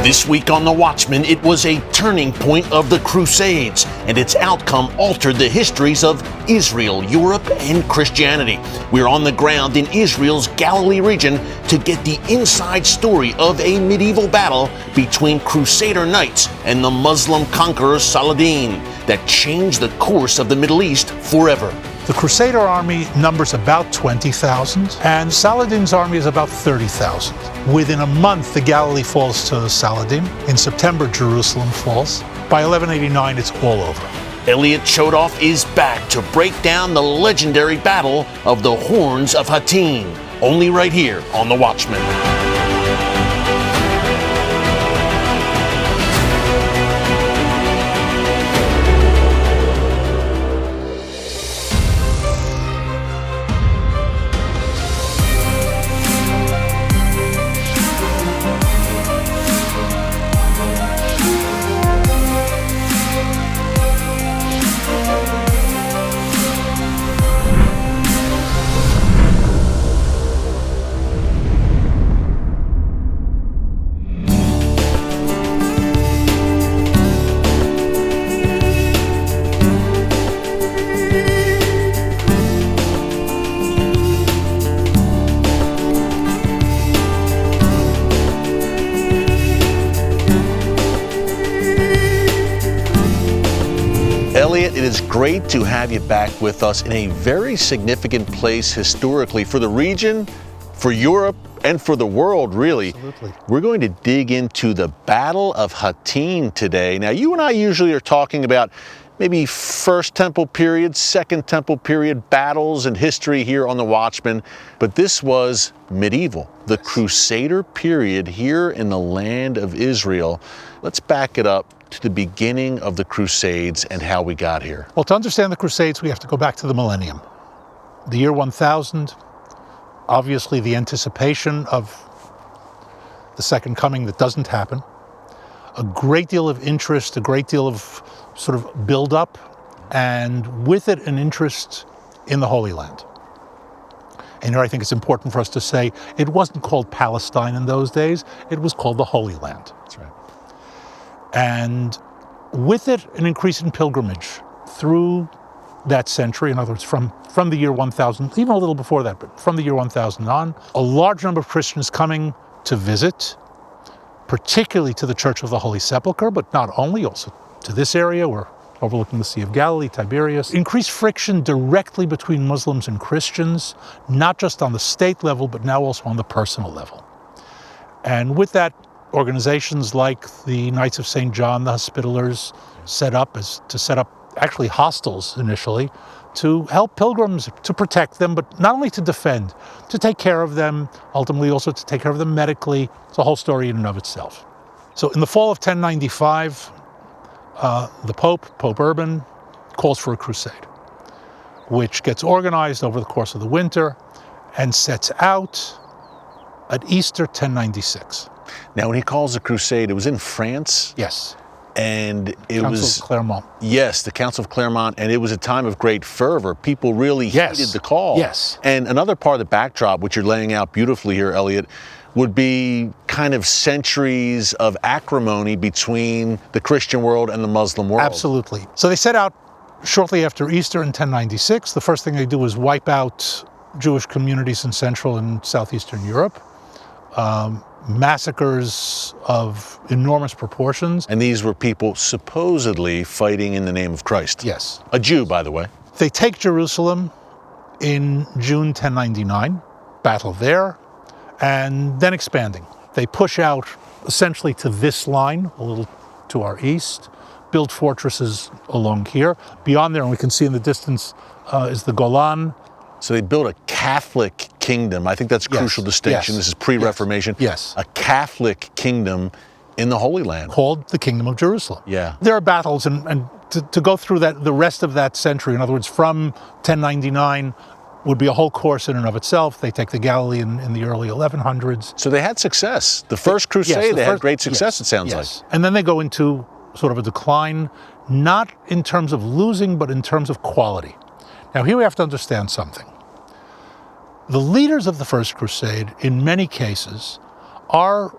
This week on The Watchman, it was a turning point of the Crusades, and its outcome altered the histories of Israel, Europe, and Christianity. We're on the ground in Israel's Galilee region to get the inside story of a medieval battle between Crusader knights and the Muslim conqueror Saladin that changed the course of the Middle East forever. The Crusader army numbers about 20,000, and Saladin's army is about 30,000. Within a month, the Galilee falls to Saladin. In September, Jerusalem falls. By 1189, it's all over. Elliot Chodoff is back to break down the legendary battle of the Horns of Hattin, only right here on The Watchman. Elliot, it is great to have you back with us in a very significant place historically for the region, for Europe, and for the world, really. Absolutely. We're going to dig into the Battle of Hattin today. Now, you and I usually are talking about maybe First Temple period, Second Temple period battles and history here on The Watchman, but this was medieval, the Crusader period here in the land of Israel. Let's back it up to the beginning of the Crusades and how we got here. Well, to understand the Crusades, we have to go back to the millennium. The year 1000, obviously the anticipation of the second coming that doesn't happen. A great deal of interest, a great deal of sort of build-up, and with it an interest in the Holy Land. And here I think it's important for us to say it wasn't called Palestine in those days, it was called the Holy Land. That's right. And with it, an increase in pilgrimage through that century, in other words, from the year 1000, even a little before that, but from the year 1000 on, a large number of Christians coming to visit, particularly to the Church of the Holy Sepulchre, but not only, also to this area, we're overlooking the Sea of Galilee, Tiberias. Increased friction directly between Muslims and Christians, not just on the state level, but now also on the personal level. And with that, organizations like the Knights of St. John, the Hospitallers, set up actually hostels initially to help pilgrims, to protect them, but not only to defend, to take care of them, ultimately also to take care of them medically. It's a whole story in and of itself. So in the fall of 1095, the Pope Urban, calls for a crusade, which gets organized over the course of the winter and sets out at Easter 1096. Now, when he calls a crusade, it was in France? Yes. And it Council was... of Clermont. Yes, the Council of Clermont, and it was a time of great fervor. People really heeded the call. Yes. And another part of the backdrop, which you're laying out beautifully here, Elliot, would be kind of centuries of acrimony between the Christian world and the Muslim world. Absolutely. So they set out shortly after Easter in 1096. The first thing they do is wipe out Jewish communities in Central and Southeastern Europe. Massacres of enormous proportions. And these were people supposedly fighting in the name of Christ. Yes. A Jew, by the way. They take Jerusalem in June 1099, battle there, and then expanding. They push out essentially to this line, a little to our east, build fortresses along here. Beyond there, and we can see in the distance, is the Golan. So they built a Catholic kingdom. I think that's a crucial distinction. This is pre-Reformation. Yes. A Catholic kingdom in the Holy Land. Called the Kingdom of Jerusalem. Yeah. There are battles, and to go through the rest of that century, in other words, from 1099 would be a whole course in and of itself. They take the Galilee in the early 1100s. So they had success. The first crusade, they had great success, it sounds like. And then they go into sort of a decline, not in terms of losing, but in terms of quality. Now here we have to understand something. The leaders of the First Crusade, in many cases, are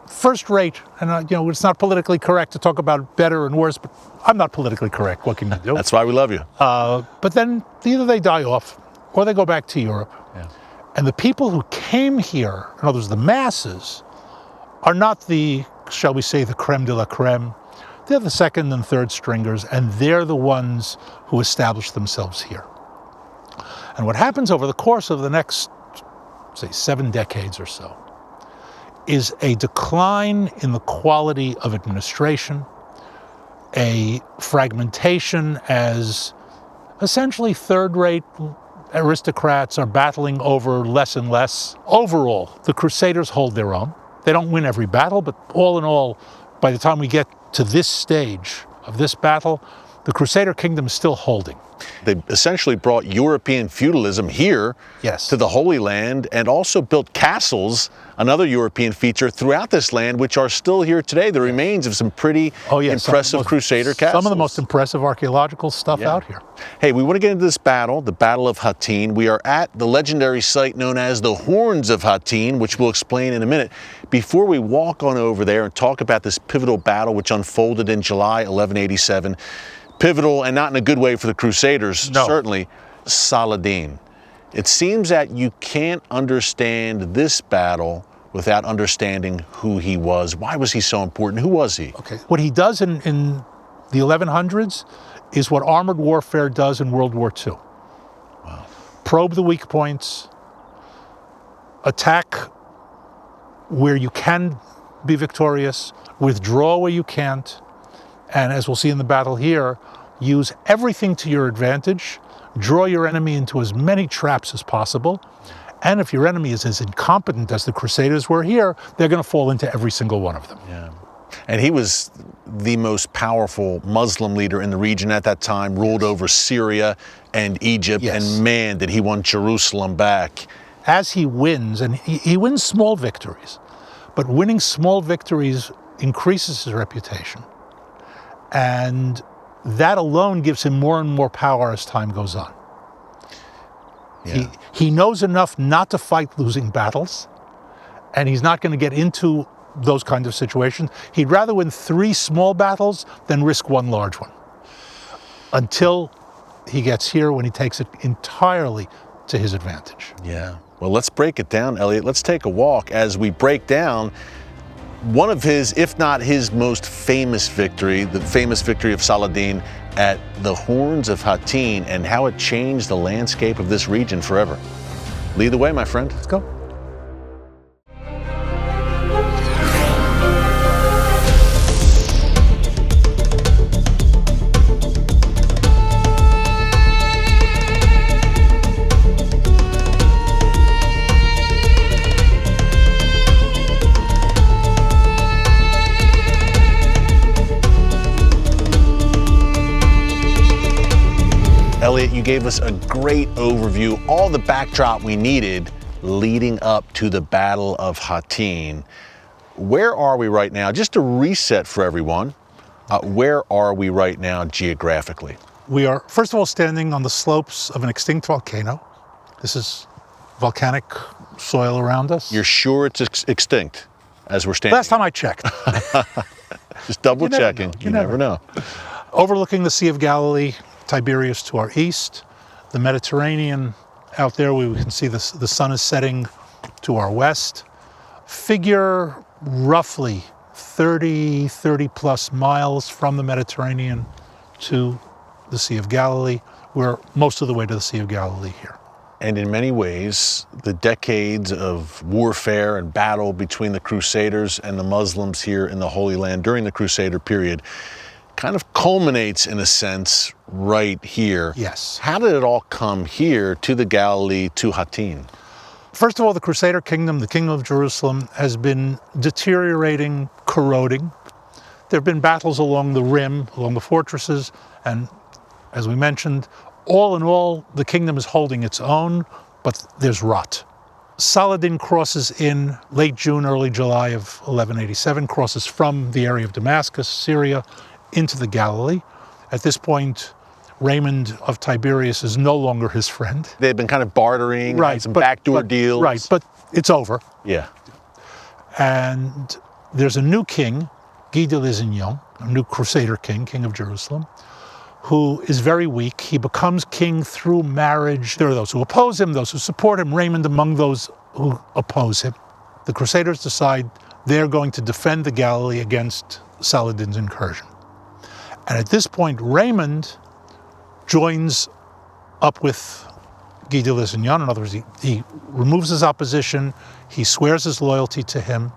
first rate, and it's not politically correct to talk about better and worse, but I'm not politically correct. What can you do? That's why we love you. But then either they die off or they go back to Europe. Yeah. And the people who came here, in other words, the masses, are not the, shall we say, the creme de la creme. They're the second and third stringers, and they're the ones who establish themselves here. And what happens over the course of the next, say, 7 decades or so, is a decline in the quality of administration, a fragmentation as essentially third-rate aristocrats are battling over less and less. Overall, the Crusaders hold their own. They don't win every battle, but all in all, by the time we get to this stage of this battle, the Crusader kingdom is still holding. They essentially brought European feudalism here to the Holy Land, and also built castles, another European feature, throughout this land, which are still here today. The remains of some pretty impressive Crusader castles. Some of the most impressive archaeological stuff out here. Hey, we want to get into this battle, the Battle of Hattin. We are at the legendary site known as the Horns of Hattin, which we'll explain in a minute. Before we walk on over there and talk about this pivotal battle which unfolded in July 1187, pivotal and not in a good way for the Crusaders, certainly, Saladin. It seems that you can't understand this battle without understanding who he was. Why was he so important? Who was he? Okay. What he does in the 1100s is what armored warfare does in World War II. Wow. Probe the weak points, attack where you can be victorious, withdraw where you can't, and as we'll see in the battle here, use everything to your advantage, draw your enemy into as many traps as possible, and if your enemy is as incompetent as the Crusaders were here, they're going to fall into every single one of them. Yeah. And he was the most powerful Muslim leader in the region at that time, ruled over Syria and Egypt, and man, did he want Jerusalem back. As he wins, and he wins small victories, but winning small victories increases his reputation. And that alone gives him more and more power as time goes on. Yeah. He knows enough not to fight losing battles, and he's not going to get into those kinds of situations. He'd rather win 3 small battles than risk 1 large one, until he gets here when he takes it entirely to his advantage. Yeah. Well, let's break it down, Elliot. Let's take a walk as we break down one of his, if not his most famous victory, the famous victory of Saladin at the Horns of Hattin, and how it changed the landscape of this region forever. Lead the way, my friend. Let's go. Elliot, you gave us a great overview, all the backdrop we needed leading up to the Battle of Hattin. Where are we right now? Just to reset for everyone, where are we right now geographically? We are, first of all, standing on the slopes of an extinct volcano. This is volcanic soil around us. You're sure it's extinct as we're standing? Last time I checked. Just double checking. You never know. Overlooking the Sea of Galilee, Tiberias to our east, the Mediterranean out there, we can see the sun is setting to our west. Figure roughly 30 plus miles from the Mediterranean to the Sea of Galilee. We're most of the way to the Sea of Galilee here. And in many ways, the decades of warfare and battle between the Crusaders and the Muslims here in the Holy Land during the Crusader period kind of culminates, in a sense, right here. Yes. How did it all come here to the Galilee, to Hattin? First of all, the Crusader kingdom, the kingdom of Jerusalem, has been deteriorating, corroding. There have been battles along the rim, along the fortresses, and as we mentioned, all in all, the kingdom is holding its own, but there's rot. Saladin crosses in late June, early July of 1187, crosses from the area of Damascus, Syria, into the Galilee. At this point, Raymond of Tiberias is no longer his friend. They've been kind of bartering, some backdoor deals. Right, but it's over. Yeah. And there's a new king, Guy de Lusignan, a new Crusader king, king of Jerusalem, who is very weak. He becomes king through marriage. There are those who oppose him, those who support him. Raymond among those who oppose him. The Crusaders decide they're going to defend the Galilee against Saladin's incursion. And at this point, Raymond joins up with Guy de Lusignan. In other words, he removes his opposition, he swears his loyalty to him,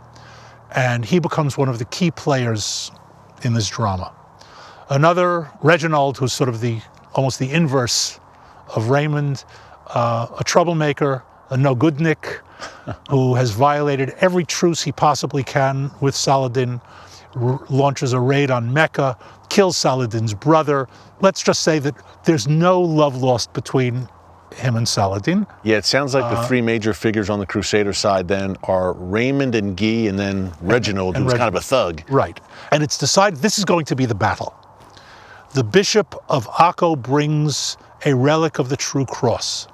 and he becomes one of the key players in this drama. Another, Reginald, who's sort of almost the inverse of Raymond, a troublemaker, a no-goodnik, who has violated every truce he possibly can with Saladin, launches a raid on Mecca, kills Saladin's brother. Let's just say that there's no love lost between him and Saladin. Yeah, it sounds like the three major figures on the Crusader side then are Raymond and Guy, and then Reginald, who's kind of a thug. Right. And it's decided this is going to be the battle. The Bishop of Acco brings a relic of the true cross.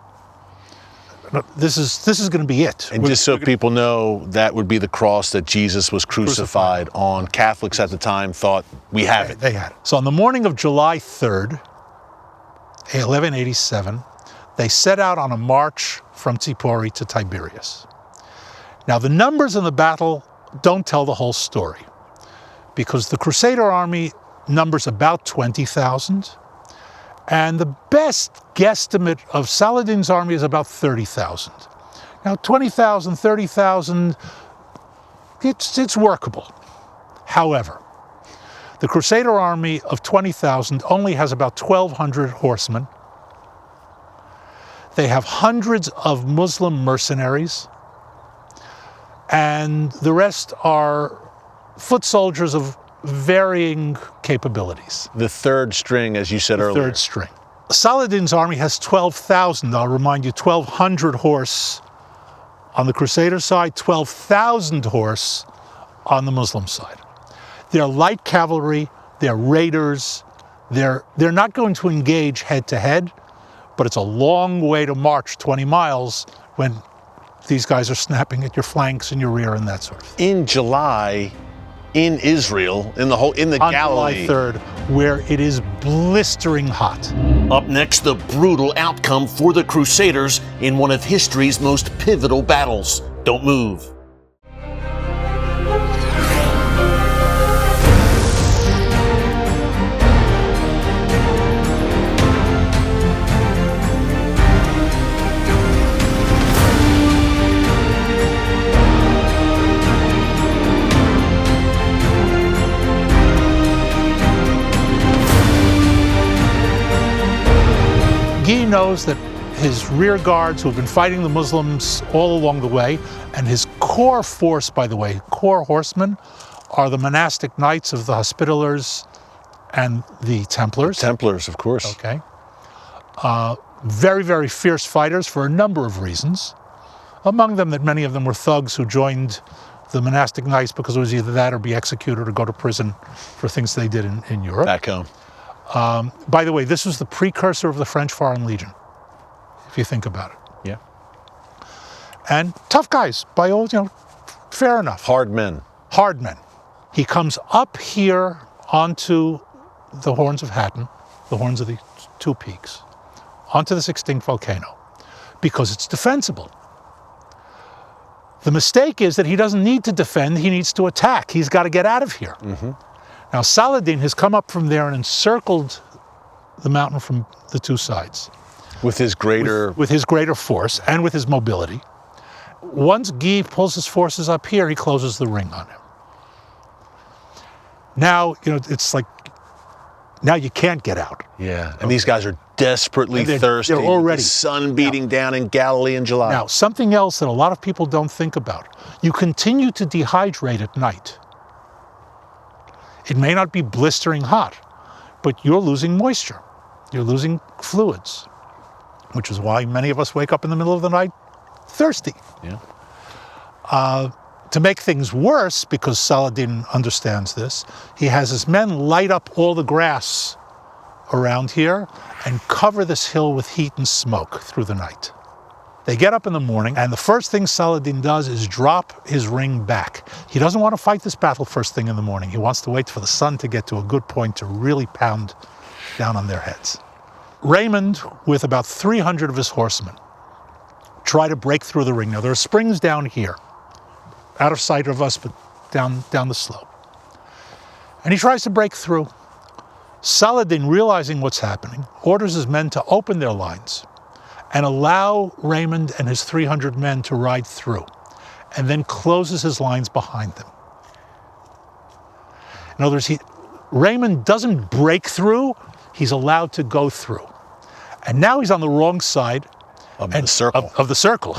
This is going to be it. And just so people know, that would be the cross that Jesus was crucified on. Catholics at the time thought, we have it. They had it. So on the morning of July 3rd, 1187, they set out on a march from Tipori to Tiberias. Now, the numbers in the battle don't tell the whole story, because the Crusader army numbers about 20,000, and the best guesstimate of Saladin's army is about 30,000. Now, 20,000, 30,000, it's workable. However, the Crusader army of 20,000 only has about 1,200 horsemen. They have hundreds of Muslim mercenaries, and the rest are foot soldiers of varying capabilities. The third string, as you said earlier. Third string. Saladin's army has 12,000. I'll remind you, 1,200 horse on the Crusader side, 12,000 horse on the Muslim side. They're light cavalry, they're raiders, they're not going to engage head to head, but it's a long way to march 20 miles when these guys are snapping at your flanks and your rear and that sort of thing. In July, in Israel, in the on Galilee. July 3rd, where it is blistering hot. Up next, the brutal outcome for the Crusaders in one of history's most pivotal battles. Don't move. Guy knows that his rear guards, who have been fighting the Muslims all along the way, and his core force, by the way, core horsemen, are the monastic knights of the Hospitallers and the Templars. The Templars, of course. Okay. Very, very fierce fighters for a number of reasons. Among them, that many of them were thugs who joined the monastic knights because it was either that or be executed or go to prison for things they did in Europe. Back home. By the way, this was the precursor of the French Foreign Legion, if you think about it. Yeah. And tough guys, by all, fair enough. Hard men. Hard men. He comes up here onto the Horns of Hattin, the horns of the two peaks, onto this extinct volcano, because it's defensible. The mistake is that he doesn't need to defend, he needs to attack. He's got to get out of here. Mm-hmm. Now, Saladin has come up from there and encircled the mountain from the two sides. With his greater... With his greater force and with his mobility. Once Guy pulls his forces up here, he closes the ring on him. Now, it's like, now you can't get out. Yeah, and these guys are desperately thirsty. They're already... The sun beating down in Galilee in July. Now, something else that a lot of people don't think about. You continue to dehydrate at night. It may not be blistering hot, but you're losing moisture. You're losing fluids, which is why many of us wake up in the middle of the night thirsty. Yeah. To make things worse, because Saladin understands this, he has his men light up all the grass around here and cover this hill with heat and smoke through the night. They get up in the morning, and the first thing Saladin does is drop his ring back. He doesn't want to fight this battle first thing in the morning. He wants to wait for the sun to get to a good point to really pound down on their heads. Raymond, with about 300 of his horsemen, try to break through the ring. Now, there are springs down here, out of sight of us, but down the slope. And he tries to break through. Saladin, realizing what's happening, orders his men to open their lines and allow Raymond and his 300 men to ride through, and then closes his lines behind them. In other words, Raymond doesn't break through, he's allowed to go through. And now he's on the wrong side of the circle. Of the circle.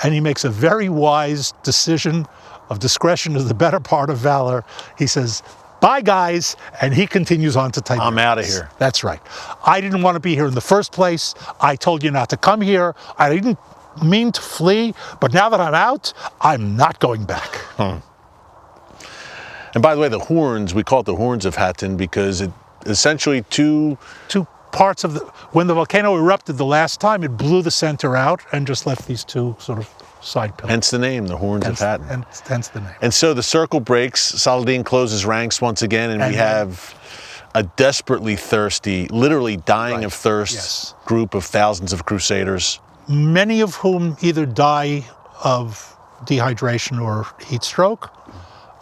And he makes a very wise decision of discretion is the better part of valor. He says, bye guys, and he continues on to Tiberias. I'm out of here. That's right. I didn't want to be here in the first place. I told you not to come here. I didn't mean to flee, but now that I'm out, I'm not going back. And by the way, the horns, we call it the Horns of Hattin because it essentially two parts of when the volcano erupted the last time, it blew the center out and just left these two sort of side pillars. Hence the name, the Horns of Hattin. And hence the name. And so the circle breaks, Saladin closes ranks once again, and we have a desperately thirsty, literally dying of thirst group of thousands of Crusaders. Many of whom either die of dehydration or heat stroke,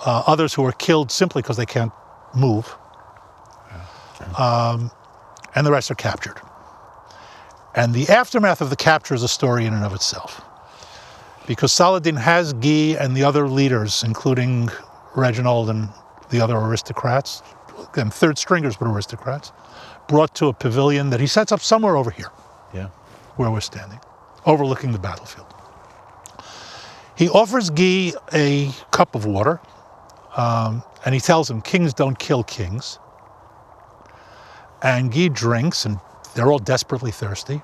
others who are killed simply because they can't move, and the rest are captured. And the aftermath of the capture is a story in and of itself. Because Saladin has Guy and the other leaders, including Reginald and the other aristocrats, again, third stringers but aristocrats, brought to a pavilion that he sets up somewhere over here, where we're standing, overlooking the battlefield. He offers Guy a cup of water, and he tells him, kings don't kill kings. And Guy drinks, and they're all desperately thirsty.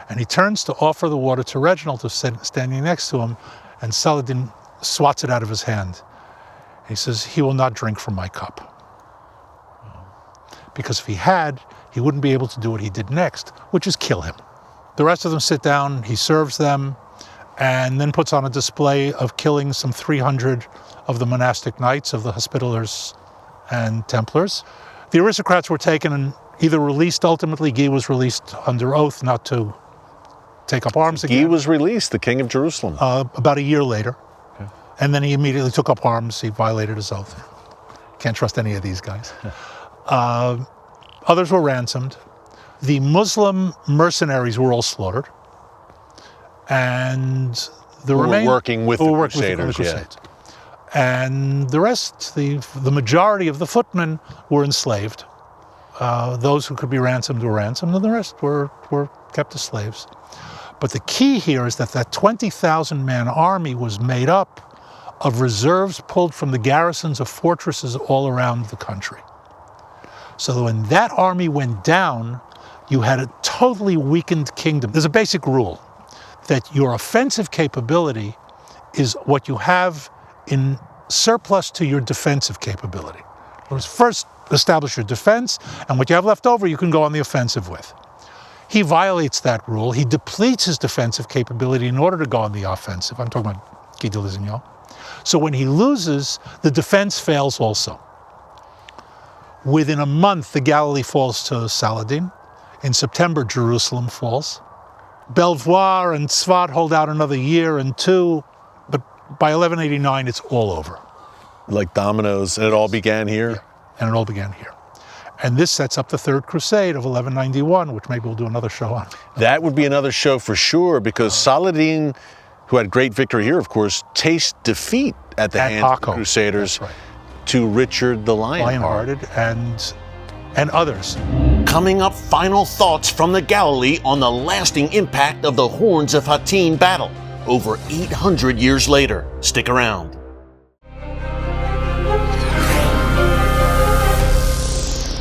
And he turns to offer the water to Reginald, who's standing next to him, and Saladin swats it out of his hand. He says, he will not drink from my cup. Because if he had, he wouldn't be able to do what he did next, which is kill him. The rest of them sit down, he serves them, and then puts on a display of killing some 300 of the monastic knights of the Hospitallers and Templars. The aristocrats were taken and either released ultimately. Guy was released under oath not to take up arms again. Guy was released, the king of Jerusalem. About a year later. Okay. And then he immediately took up arms. He violated his oath. Can't trust any of these guys. Others were ransomed. The Muslim mercenaries were all slaughtered. And the remaining were working with the Crusaders. And the rest, the majority of the footmen were enslaved. Those who could be ransomed were ransomed, and the rest were kept as slaves. But the key here is that 20,000-man army was made up of reserves pulled from the garrisons of fortresses all around the country. So that when that army went down, you had a totally weakened kingdom. There's a basic rule that your offensive capability is what you have in surplus to your defensive capability. First, establish your defense, and what you have left over, you can go on the offensive with. He violates that rule. He depletes his defensive capability in order to go on the offensive. I'm talking about Guy de Lusignan. So when he loses, the defense fails also. Within a month, the Galilee falls to Saladin. In September, Jerusalem falls. Belvoir and Tzfat hold out another year and two, but by 1189, it's all over. Like dominoes, and it all began here? Yeah, and it all began here. And this sets up the Third Crusade of 1191, which maybe we'll do another show on. That would be another show for sure, because Saladin, who had great victory here, of course, tastes defeat at the hands of the Crusaders to Richard the Lionhearted. And others. Coming up, final thoughts from the Galilee on the lasting impact of the Horns of Hattin battle over 800 years later. Stick around.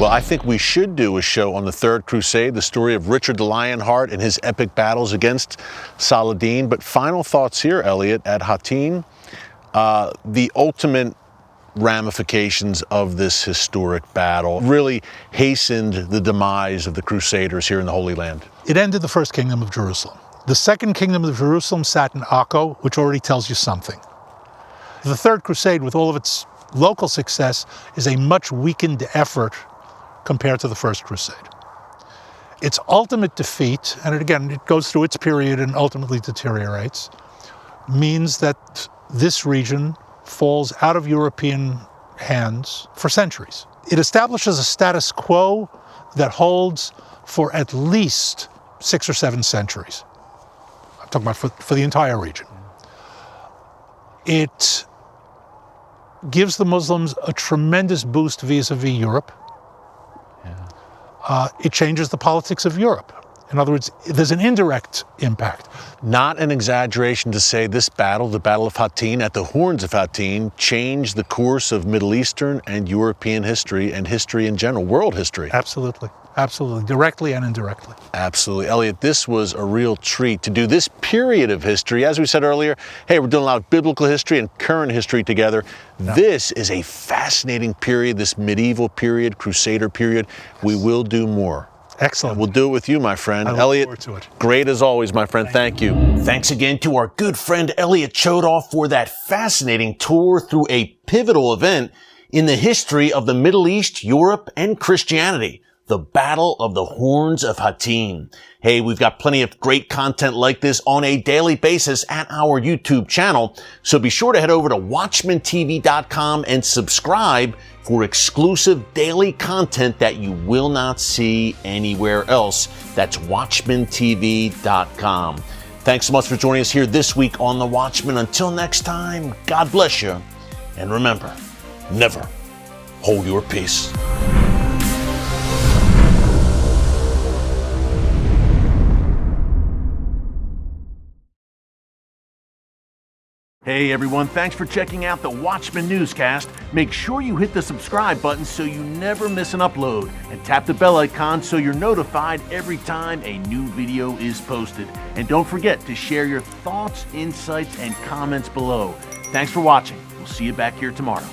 Well, I think we should do a show on the Third Crusade, the story of Richard the Lionheart and his epic battles against Saladin. But final thoughts here, Elliot, at Hattin, the ultimate ramifications of this historic battle really hastened the demise of the Crusaders here in the Holy Land. It ended the First Kingdom of Jerusalem. The Second Kingdom of Jerusalem sat in Akko, which already tells you something. The Third Crusade, with all of its local success, is a much weakened effort compared to the First Crusade. Its ultimate defeat, and again, it goes through its period and ultimately deteriorates, means that this region falls out of European hands for centuries. It establishes a status quo that holds for at least 6 or 7 centuries. I'm talking about for the entire region. It gives the Muslims a tremendous boost vis-a-vis Europe. It changes the politics of Europe. In other words, there's an indirect impact. Not an exaggeration to say this battle, the Battle of Hattin at the Horns of Hattin, changed the course of Middle Eastern and European history and history in general, world history. Absolutely. Absolutely. Directly and indirectly. Absolutely. Elliot, this was a real treat to do this period of history. As we said earlier, hey, we're doing a lot of biblical history and current history together. Yeah. This is a fascinating period, this medieval period, Crusader period. Yes. We will do more. Excellent. We'll do it with you, my friend. I look Elliot, forward to it. Great as always, my friend. Thank you. Thanks again to our good friend Elliot Chodoff for that fascinating tour through a pivotal event in the history of the Middle East, Europe, and Christianity. The Battle of the Horns of Hattin. Hey, we've got plenty of great content like this on a daily basis at our YouTube channel, so be sure to head over to WatchmanTV.com and subscribe for exclusive daily content that you will not see anywhere else. That's WatchmanTV.com. Thanks so much for joining us here this week on The Watchman. Until next time, God bless you, and remember, never hold your peace. Hey everyone, thanks for checking out the Watchman Newscast. Make sure you hit the subscribe button so you never miss an upload, and tap the bell icon so you're notified every time a new video is posted. And don't forget to share your thoughts, insights, and comments below. Thanks for watching. We'll see you back here tomorrow.